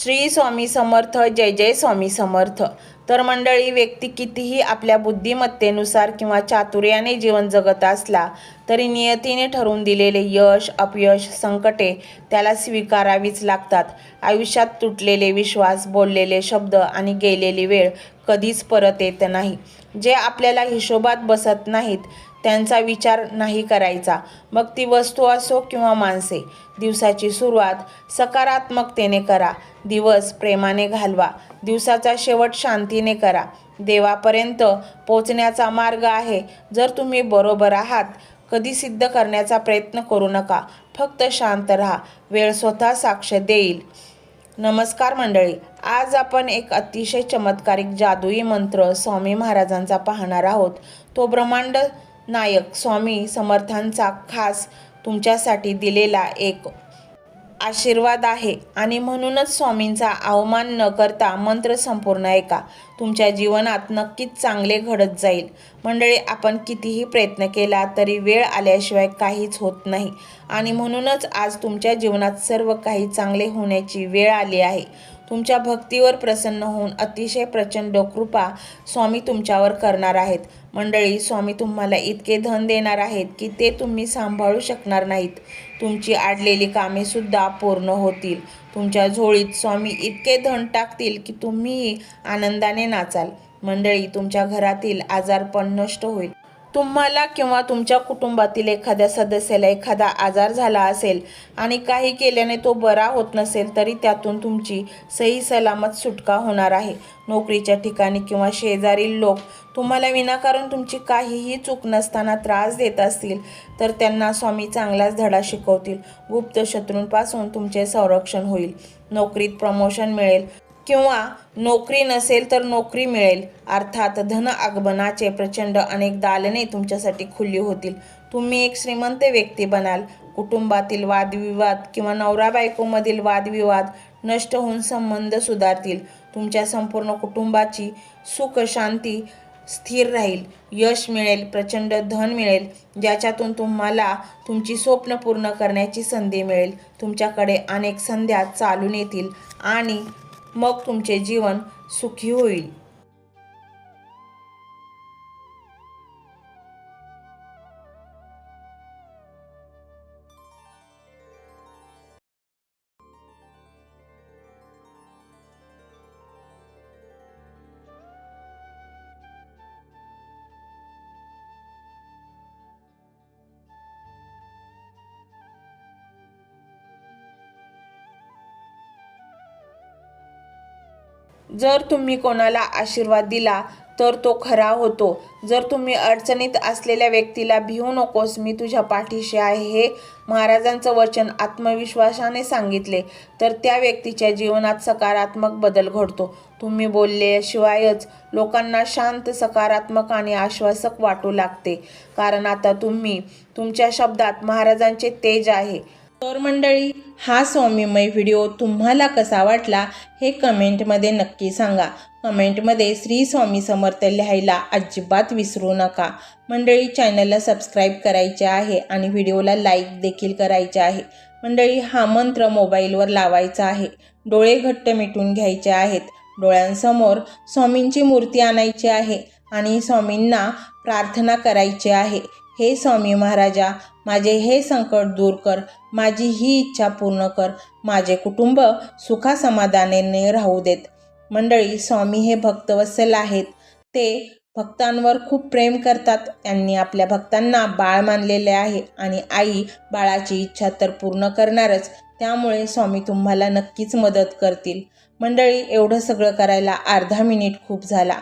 श्री स्वामी समर्थ. जय जय स्वामी समर्थ. तर मंडळी, व्यक्ती कितीही आपल्या बुद्धिमत्तेनुसार किंवा चातुर्याने जीवन जगत असला तरी नियतीने ठरवून दिलेले यश, अपयश, संकटे त्याला स्वीकारावीच लागतात. आयुष्यात तुटलेले विश्वास, बोललेले शब्द आणि गेलेली वेळ कधीच परत येत नाही. जे आपल्याला हिशोबात बसत नाहीत त्यांचा विचार नाही करायचा, मग ती वस्तू असो किंवा माणसे. दिवसाची सुरुवात सकारात्मकतेने करा, दिवस प्रेमाने घालवा, दिवसाचा शेवट शांतीने करा. देवापर्यंत पोचण्याचा मार्ग आहे. जर तुम्ही बरोबर आहात, कधी सिद्ध करण्याचा प्रयत्न करू नका, फक्त शांत राहा, वेळ स्वतः साक्ष देईल. नमस्कार मंडळी, आज आपण एक अतिशय चमत्कारिक जादुई मंत्र स्वामी महाराजांचा पाहणार आहोत. तो ब्रह्मांड नायक स्वामी समर्थांचा खास तुमच्यासाठी दिलेला एक आशीर्वाद आहे आणि म्हणूनच स्वामींचा अवमान न करता मंत्र संपूर्ण ऐका. तुमच्या जीवनात नक्कीच चांगले घडत जाईल. मंडळी, आपण कितीही प्रयत्न केला तरी वेळ आल्याशिवाय काहीच होत नाही आणि म्हणूनच आज तुमच्या जीवनात सर्व काही चांगले होण्याची वेळ आली आहे. तुमच्या भक्तीवर प्रसन्न होऊन अतिशय प्रचंड कृपा स्वामी तुमच्यावर करणार आहेत. मंडळी, स्वामी तुम्हाला इतके धन देणार आहेत की ते तुम्ही सांभाळू शकणार नाहीत. तुमची आडलेली कामे सुद्धा पूर्ण होतील. तुमच्या झोळीत स्वामी इतके धन टाकतील की तुम्हीही आनंदाने नाचाल. मंडळी, तुमच्या घरातील आजारपण नष्ट होईल. तुम्हाला किंवा तुमच्या कुटुंबातील एखाद्या सदस्याला एखादा आजार झाला असेल आणि काही केल्याने तो बरा होत नसेल तरी त्यातून तुमची सही सलामत सुटका होणार आहे. नोकरीच्या ठिकाणी किंवा शेजारील लोक तुम्हाला विनाकारण तुमची काहीही चूक नसताना त्रास देत असतील तर त्यांना स्वामी चांगलाच धडा शिकवतील. गुप्त शत्रूंपासून तुमचे संरक्षण होईल. नोकरीत प्रमोशन मिळेल किंवा नोकरी नसेल तर नोकरी मिळेल. अर्थात धन आगमनाचे प्रचंड अनेक दालने तुमच्यासाठी खुली होतील. तुम्ही एक श्रीमंत व्यक्ती बनाल. कुटुंबातील वादविवाद किंवा नवरा बायकोमधील वादविवाद नष्ट होऊन संबंध सुधारतील. तुमच्या संपूर्ण कुटुंबाची सुख शांती स्थिर राहील. यश मिळेल, प्रचंड धन मिळेल ज्याच्यातून तुम्हाला तुमची स्वप्न पूर्ण करण्याची संधी मिळेल. तुमच्याकडे अनेक संध्या चालून येतील आणि मग तुमचे जीवन सुखी होईल. जर तुम्ही कोणाला आशीर्वाद दिला तर तो खरा होतो. जर तुम्ही अडचणीत असलेल्या व्यक्तीला भिवू नकोस, मी तुझ्या पाठीशी आहे हे महाराजांचं वचन आत्मविश्वासाने सांगितले तर त्या व्यक्तीच्या जीवनात सकारात्मक बदल घडतो. तुम्ही बोलल्याशिवायच लोकांना शांत, सकारात्मक आणि आश्वासक वाटू लागते, कारण आता तुम्ही तुमच्या शब्दात महाराजांचे तेज आहे. तर मंडळी, हा स्वामीमय व्हिडिओ तुम्हाला कसा वाटला हे कमेंटमध्ये नक्की सांगा. कमेंटमध्ये श्री स्वामी समर्थ लिहायला अजिबात विसरू नका. मंडळी, चॅनलला सबस्क्राईब करायचे आहे आणि व्हिडिओला लाईक देखील करायचे आहे. मंडळी, हा मंत्र मोबाईलवर लावायचा आहे. डोळे घट्ट मिटून घ्यायचे आहेत. डोळ्यांसमोर स्वामींची मूर्ती आणायची आहे आणि स्वामींना प्रार्थना करायची आहे. हे स्वामी महाराजा, माझे हे संकट दूर कर, माझी ही इच्छा पूर्ण कर, माझे कुटुंब सुखासमाधानाने राहू देत. मंडळी, स्वामी हे भक्तवत्सल आहेत. ते भक्तांवर खूप प्रेम करतात. त्यांनी आपल्या भक्तांना बाळ मानलेले आहे आणि आई बाळाची इच्छा तर पूर्ण करणारच. त्यामुळे स्वामी तुम्हाला नक्कीच मदत करतील. मंडळी, एवढं सगळं करायला अर्धा मिनिट खूप झाला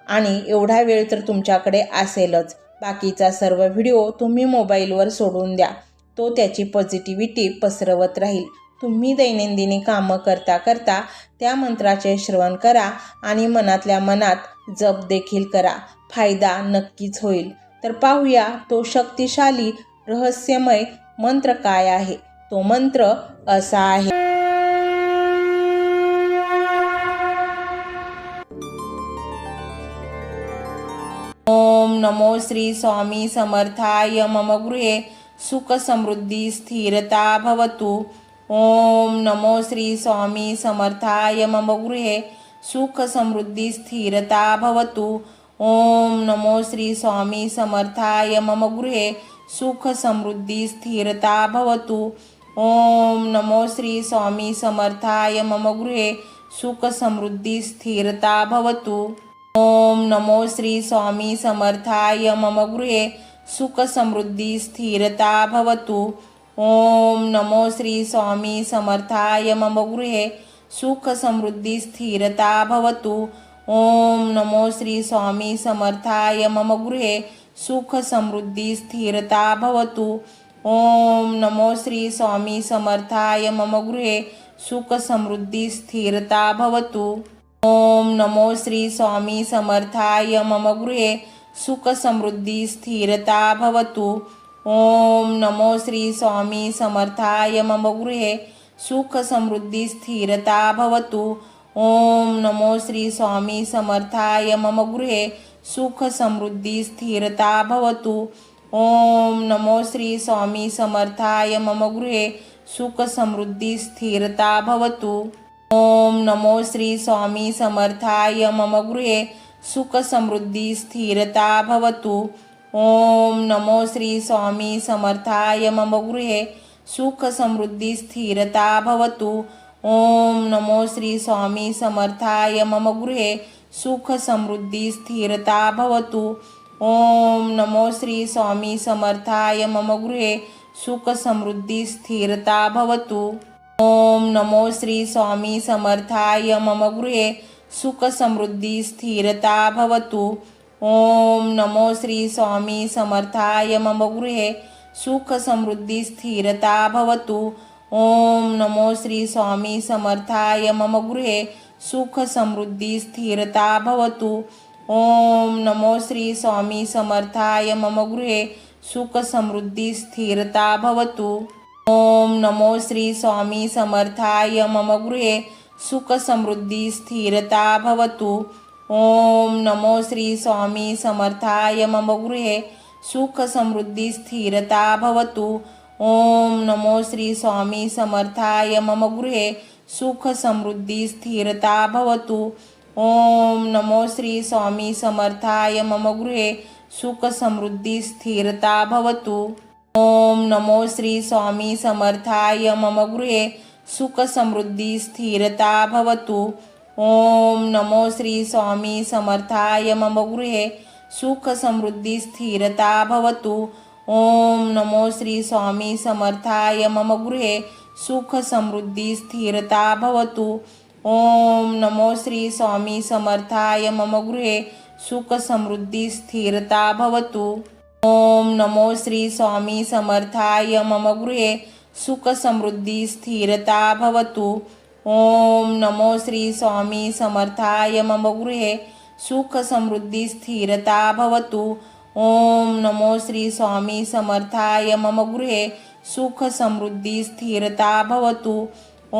आणि एवढा वेळ तर तुमच्याकडे असेलच. बाकीचा सर्व व्हिडिओ तुम्ही मोबाईलवर सोडून द्या. तो त्याची पॉझिटिव्हिटी पसरवत राहील. तुम्ही दैनंदिनी कामं करता करता त्या मंत्राचे श्रवण करा आणि मनातल्या मनात जप देखील करा. फायदा नक्कीच होईल. तर पाहूया तो शक्तिशाली रहस्यमय मंत्र काय आहे. तो मंत्र असा आहे. ओम नमो श्री स्वामी समर्थाय. मम गृहे सुख समृद्धी स्थिरता भवतु. ओम नमो श्री स्वामी समर्थाय मम गृहे सुख समृद्धी स्थिरता भवतु। ओम नमो श्री स्वामी समर्थाय मम गृहे सुख समृद्धी स्थिरता भवतु। ओम नमो श्री स्वामी समर्थाय मम गृहे सुख समृद्धी स्थिरता भवतु। ओम नमो श्री स्वामी समर्थाय मम गृहे सुख समृद्धी स्थिरता भवतु। ओम नमो श्री स्वामी समर्थाय मम गृहे सुख समृद्धी स्थिरता भवतु। ओम नमो श्री स्वामी समर्थाय मम गृहे सुख समृद्धी स्थिरता भवतु। ओम नमो श्री स्वामी समर्थाय मम गृहे सुख समृद्धी स्थिरता भवतु। ओम नमो श्री स्वामी समर्थाय मम गृहे सुख समृद्धी स्थिरता भवतु। ओम नमो श्री स्वामी समर्थाय मम गृहे सुख समृद्धी स्थिरता भवतु। ओम नमो श्री स्वामी समर्थाय मम गृहे सुख समृद्धी स्थिरता भवतु। ओम नमो श्री स्वामी समर्थाय मम गृहे सुख समृद्धी स्थिरता भवतु। ओम नमो श्री स्वामी समर्थाय मम गृहे सुख समृद्धी स्थिरता भवतु। ओम नमो श्री स्वामी समर्थाय मम गृहे सुख समृद्धी स्थिरता भवतु। ओम नमो श्री स्वामी समर्थाय मम गृहे सुख समृद्धी स्थिरता भवतु। ओम नमो श्री स्वामी समर्थाय मम गृहे सुख समृद्धी स्थिरता भवतु। ओम नमो श्री स्वामी समर्थाय मम गृहे सुख समृद्धी स्थिरता भवतु। ओम नमो श्री स्वामी समर्थाय मम गृहे सुख समृद्धी स्थिरता भवतु। ओम नमो श्री स्वामी समर्थाय मम गृहे सुख समृद्धी स्थिरता भवतु। ओम नमो श्री स्वामी समर्थाय मम गृहे सुख समृद्धी स्थिरता भवतु। ओम नमो श्री स्वामी समर्थाय मम गृहे सुख समृद्धी स्थिरता भवतु। ओम नमो श्री स्वामी समर्थाय मम गृहे सुख समृद्धी स्थिरता भवतु। ओम नमो श्री स्वामी समर्थाय मम गृहे सुख समृद्धी स्थिरता भवतु। ओम नमो श्री स्वामी समर्थाय मम गृहे सुख समृद्धी स्थिरता भवतु। ओम नमो श्री स्वामी समर्थाय मम गृहे सुख समृद्धी स्थिरता भवतु। ओम नमो श्री स्वामी समर्थाय मम गृहे सुख समृद्धी स्थिरता भवतु। ओम नमो श्री स्वामी समर्थाय मम गृहे सुख समृद्धी स्थिरता भवतु। ओम नमो श्री स्वामी समर्थाय मम गृहे सुख समृद्धी स्थिरता भवतु। ओम नमो श्री स्वामी समर्थाय मम गृहे सुख समृद्धी स्थिरता भवतु। ओम नमो श्री स्वामी समर्थाय मम गृहे सुख समृद्धी स्थिरता भवतु। ओम नमो श्री स्वामी समर्थाय मम गृहे सुख समृद्धी स्थिरता भवतु।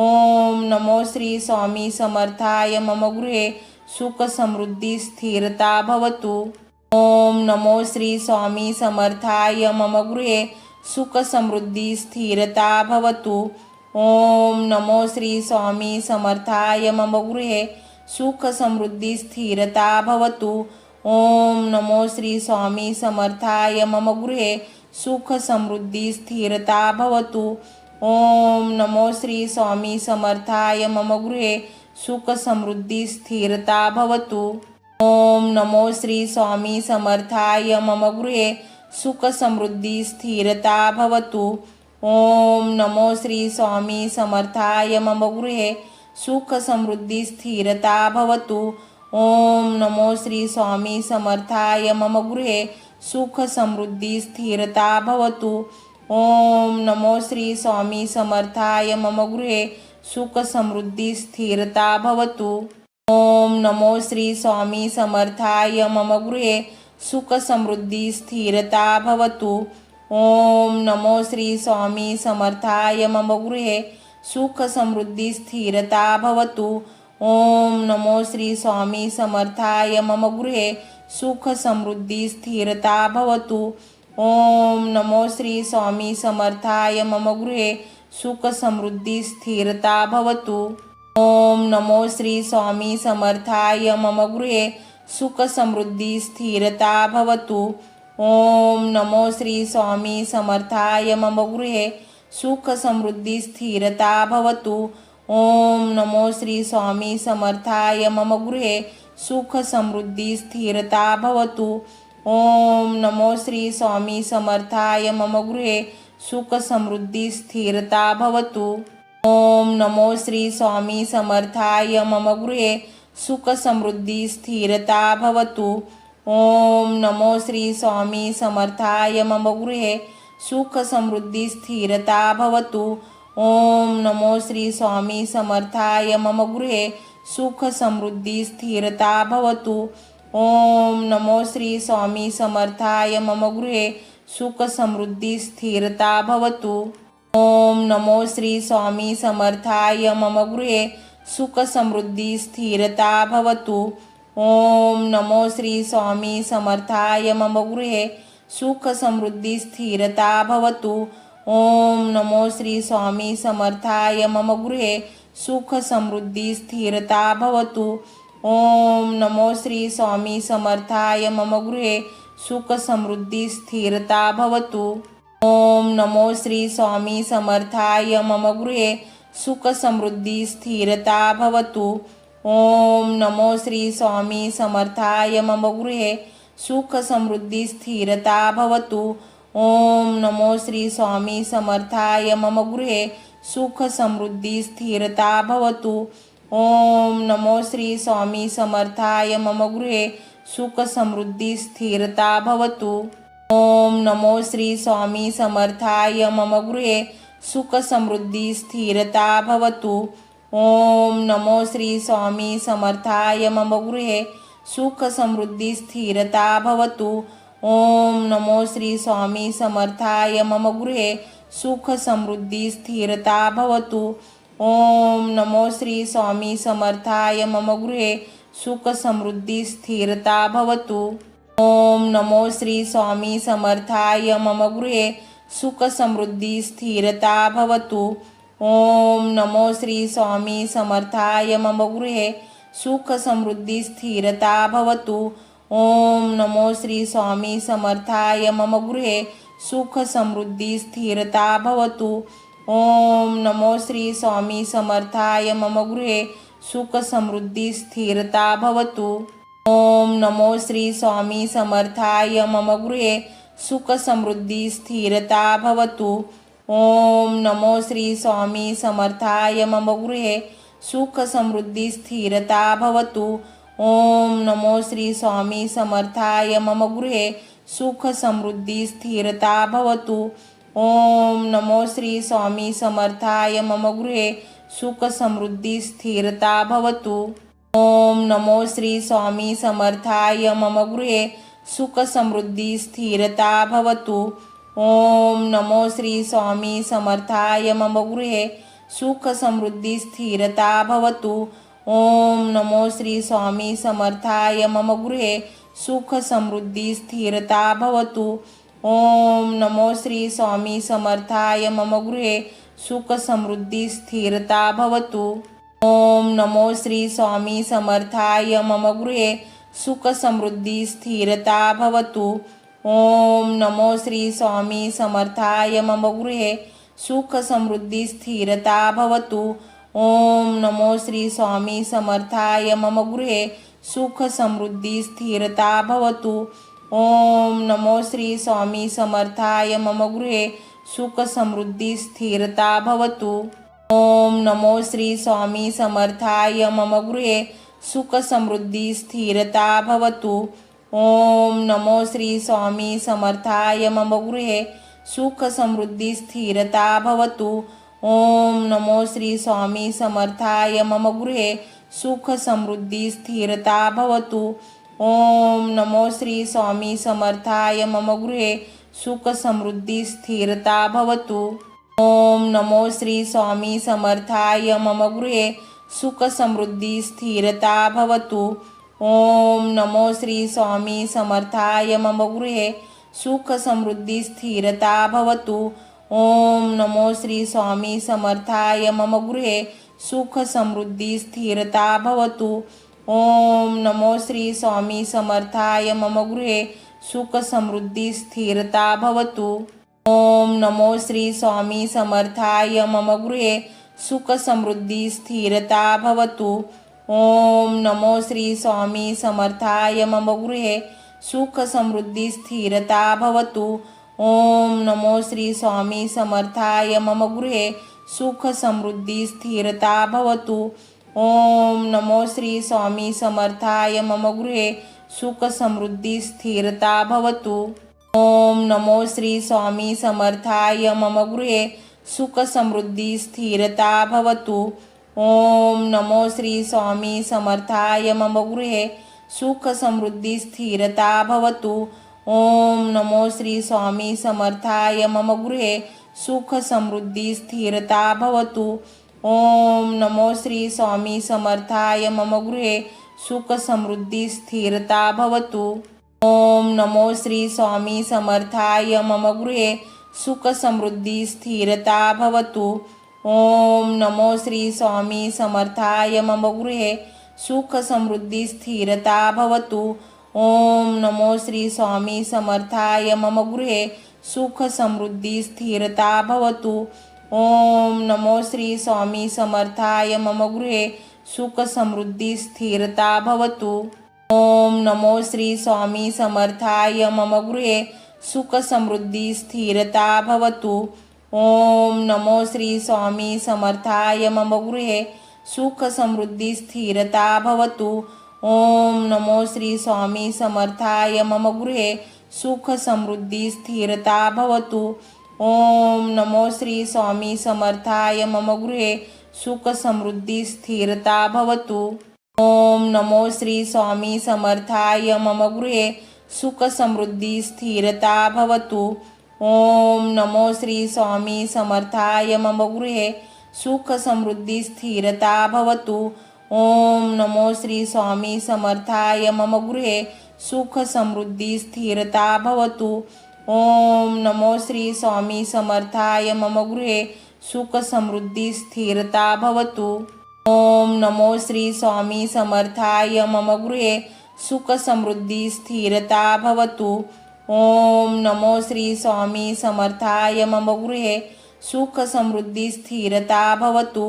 ओम नमो श्री स्वामी समर्थाय मम गृहे सुख समृद्धी स्थिरता भवतु। ओम नमो श्री स्वामी समर्थाय मम गृहे सुख समृद्धी स्थिरता भवतु। ओम नमो श्री स्वामी समर्थाय मम गृहे सुख समृद्धी स्थिरता भवतु। ओम नमो श्री स्वामी समर्थाय मम गृहे सुख समृद्धी स्थिरता भवतु। ओम नमो श्री स्वामी समर्थाय मम गृहे सुख समृद्धी स्थिरता भवतु। ओम नमो श्री स्वामी समर्थाय मम गृहे सुख समृद्धी स्थिरता भवतु। ओम नमो श्री स्वामी समर्थाय मम गृहे सुख समृद्धी स्थिरता भवतु। ओम नमो श्री स्वामी समर्थाय मम गृहे सुख समृद्धी स्थिरता भवतु। ओम नमो श्री स्वामी समर्थाय मम गृहे सुख समृद्धी स्थिरता भवतु। ओम नमो श्री स्वामी समर्थाय मम गृहे सुख समृद्धी स्थिरता भवतु। ओम नमो श्री स्वामी समर्थाय मम गृहे सुख समृद्धी स्थिरता भवतु। ओम नमो श्री स्वामी समर्थाय मम गृहे सुख समृद्धी स्थिरता भवतु। ओम नमो श्री स्वामी समर्थाय मम गृहे सुख समृद्धी स्थिरता भवतु। ओम नमो श्री स्वामी समर्थाय मम गृहे सुख समृद्धी स्थिरता भवतु। ओम नमो श्री स्वामी समर्थाय मम गृहे सुख समृद्धी स्थिरता भवतु। ओम नमो श्री स्वामी समर्थाय मम गृहे सुख समृद्धी स्थिरता भवतु। ओम नमो श्री स्वामी समर्थाय मम गृहे सुख समृद्धी स्थिरता भवतु। ओम नमो श्री स्वामी समर्थाय मम गृहे सुख समृद्धी स्थिरता भवतु। ओम नमो श्री स्वामी समर्थाय मम गृहे सुख समृद्धी स्थिरता भवतु। ओम नमो श्री स्वामी समर्थाय मम गृहे सुख समृद्धी स्थिरता भवतु। ओम नमो श्री स्वामी समर्थाय मम गृहे सुख समृद्धी स्थिरता भवतु। ओम नमो श्री स्वामी समर्थाय मम गृहे सुख समृद्धी स्थिरता भवतु। ओम नमो श्री स्वामी समर्थाय मम गृहे सुख समृद्धी स्थिरता भवतु। ओम नमो श्री स्वामी समर्थाय मम गृहे सुख समृद्धी स्थिरता भवतु। ओम नमो श्री स्वामी समर्थाय मम गृहे सुख समृद्धी स्थिरता भवतु। ओम नमो श्री स्वामी समर्थाय मम गृहे सुख समृद्धी स्थिरता भवतु। ओम नमो श्री स्वामी समर्थाय मम गृहे सुख समृद्धी स्थिरता भवतु। ओम नमो श्री स्वामी समर्थाय मम गृहे सुख समृद्धी स्थिरता भवतु। ओम नमो श्री स्वामी समर्थाय मम गृहे सुख समृद्धी स्थिरता भवतु। ओम नमो श्री स्वामी समर्थाय मम गृहे सुख समृद्धी स्थिरता भवतु। ओम नमो श्री स्वामी समर्थाय मम गृहे सुख समृद्धी स्थिरता भवतु। ओम नमो श्री स्वामी समर्थाय मम गृहे सुख समृद्धी स्थिरता भवतु। ओम नमो श्री स्वामी समर्थाय मम गृहे सुख समृद्धी स्थिरता भवतु। ओम नमो श्री स्वामी समर्थाय मम गृहे सुख समृद्धी स्थिरता भवतु। ओम नमो श्री स्वामी समर्थाय मम गृहे सुख समृद्धी स्थिरता भवतु। ओम नमो श्री स्वामी समर्थाय मम गृहे सुख समृद्धी स्थिरता भवतु। ओम नमो श्री स्वामी समर्थाय मम गृहे सुख समृद्धी स्थिरता भवतु। ओम नमो श्री स्वामी समर्थाय मम गृहे सुख समृद्धी स्थिरता भवतु। ओम नमो श्री स्वामी समर्थाय मम गृहे सुख समृद्धी स्थिरता भवतु। ओम नमो श्री स्वामी समर्थाय मम गृहे सुख समृद्धी स्थिरता भवतु। ओम नमो श्री स्वामी समर्थाय मम गृहे सुख समृद्धी स्थिरता भवतु। ओम नमो श्री स्वामी समर्थाय मम गृहे सुख समृद्धी स्थिरता भवतु। ओम नमो श्री स्वामी समर्थाय मम गृहे सुख समृद्धी स्थिरता भवतु। ओम नमो श्री स्वामी समर्थाय मम गृहे सुख समृद्धी स्थिरता भवतु। ओम नमो श्री स्वामी समर्थाय मम गृहे सुख समृद्धी स्थिरता भवतु। ओम नमो श्री स्वामी समर्थाय मम गृहे सुख समृद्धी स्थिरता भवतु। ओम नमो श्री स्वामी समर्थाय मम गृहे सुख समृद्धी स्थिरता भवतु। ओम नमो श्री स्वामी समर्थाय मम गृहे सुख समृद्धी स्थिरता भवतु। ओम नमो श्री स्वामी समर्थाय मम गृहे सुख समृद्धी स्थिरता भवतु। ओम नमो श्री स्वामी समर्थाय मम गृहे सुख समृद्धी स्थिरता भवतु। ओम नमो श्री स्वामी समर्थाय मम गृहे सुख समृद्धी स्थिरता भवतु। ओम नमो श्री स्वामी समर्थाय मम गृहे सुख समृद्धी स्थिरता भवतु। ओम नमो श्री स्वामी समर्थाय मम गृहे सुख समृद्धी स्थिरता भवतु। ओम नमो श्री स्वामी समर्थाय मम गृहे सुख समृद्धी स्थिरता भवतु। ओम नमो श्री स्वामी समर्थाय मम गृहे सुख समृद्धी स्थिरता भवतु। ओम नमो श्री स्वामी समर्थाय मम गृहे सुख समृद्धी स्थिरता भवतु। ओम नमो श्री स्वामी समर्थाय मम गृहे सुख समृद्धी स्थिरता भवतु। ओम नमो श्री स्वामी समर्थाय मम गृहे सुख समृद्धी स्थिरता भवतु। ओम नमो श्री स्वामी समर्थाय मम गृहे सुख समृद्धी स्थिरता भवतु। ओम नमो श्री स्वामी समर्थाय मम गृहे सुख समृद्धी स्थिरता भवतु। ओम नमो श्री स्वामी समर्थाय मम गृहे सुख समृद्धी स्थिरता भवतु। ओम नमो श्री स्वामी समर्थाय मम गृहे सुख समृद्धी स्थिरता भवतु। ओम नमो श्री स्वामी समर्थाय मम गृहे सुख समृद्धी स्थिरता भवतु। ओम नमो श्री स्वामी समर्थाय मम गृहे सुख समृद्धी स्थिरता भवतु। ओम नमो श्री स्वामी समर्थाय मम गृहे सुख समृद्धी स्थिरता भवतु। ओम नमो श्री स्वामी समर्थाय मम गृहे सुख समृद्धी स्थिरता भवतु। ओम नमो श्री स्वामी समर्थाय मम गृहे सुख समृद्धी स्थिरता भवतु। ओम नमो श्री स्वामी समर्थाय मम गृहे सुख समृद्धी स्थिरता भवतु। ओम नमो श्री स्वामी समर्थाय मम गृहे सुख समृद्धी स्थिरता भवतु। ओम नमो श्री स्वामी समर्थाय मम गृहे सुख समृद्धी स्थिरता भवतु। ओम नमो श्री स्वामी समर्थाय मम गृहे सुख समृद्धी स्थिरता भवतु। ओम नमो श्री स्वामी समर्थाय मम गृहे सुख समृद्धी स्थिरता भवतु। ओम नमो श्री स्वामी समर्थाय मम गृहे सुख समृद्धी स्थिरता भवतु। ओम नमो श्री स्वामी समर्थाय मम गृहे सुख समृद्धी स्थिरता भवतु। ओम नमो श्री स्वामी समर्थाय मम गृहे सुख समृद्धी स्थिरता भवतु। ओम नमो श्री स्वामी समर्थाय मम गृहे सुख समृद्धी स्थिरता भवतु। ओम नमो श्री स्वामी समर्थाय मम गृहे सुख समृद्धी स्थिरता भवतु। ओम नमो श्री स्वामी समर्थाय मम गृहे सुख समृद्धी स्थिरता भवतु। ओम नमो श्री स्वामी समर्थाय मम गृहे सुख समृद्धी स्थिरता भवतु।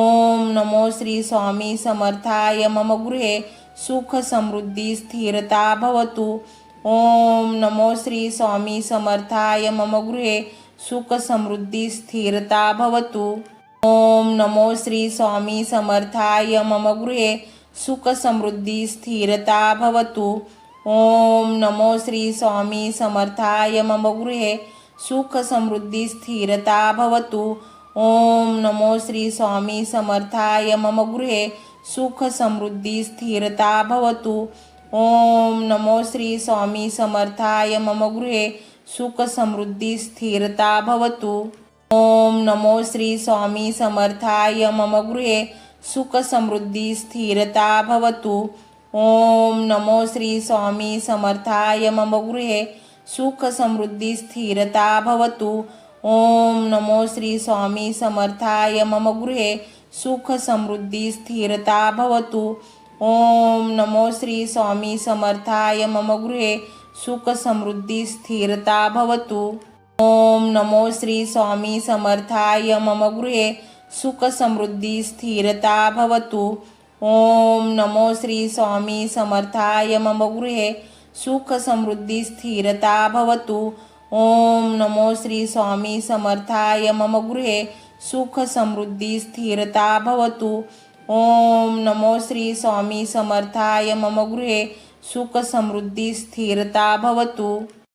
ओम नमो श्री स्वामी समर्थाय मम गृहे सुख समृद्धी स्थिरता भवतु। ओम नमो श्री स्वामी समर्थाय मम गृहे सुख समृद्धी स्थिरता भवतु। ओम नमो श्री स्वामी समर्थाय मम गृहे सुख समृद्धी स्थिरता भवतु। ओम नमो श्री स्वामी समर्थाय मम गृहे सुख समृद्धी स्थिरता भवतु। ओम नमो श्री स्वामी समर्थाय मम गृहे सुख समृद्धी स्थिरता भवतु। ओम नमो श्री स्वामी समर्थाय मम गृहे सुख समृद्धी स्थिरता भवतु। ओम नमो श्री स्वामी समर्थाय मम गृहे सुख समृद्धी स्थिरता भवतु। ओम नमो श्री स्वामी समर्थाय मम गृहे सुख समृद्धी स्थिरता भवतु। ओम नमो श्री स्वामी समर्थाय मम गृहे सुख समृद्धी स्थिरता भवतु। ओम नमो श्री स्वामी समर्थाय मम गृहे सुख समृद्धी स्थिरता भवतु। ओम नमो श्री स्वामी समर्थाय मम गृहे सुख समृद्धी स्थिरता भवतु। ओम नमो श्री स्वामी समर्थाय मम गृहे सुख समृद्धी स्थिरता भवतु। ओम नमो श्री स्वामी समर्थाय मम गृहे सुख समृद्धी स्थिरता भवतु। ओम नमो श्री स्वामी समर्थाय मम गृहे सुख समृद्धी स्थिरता भवतु।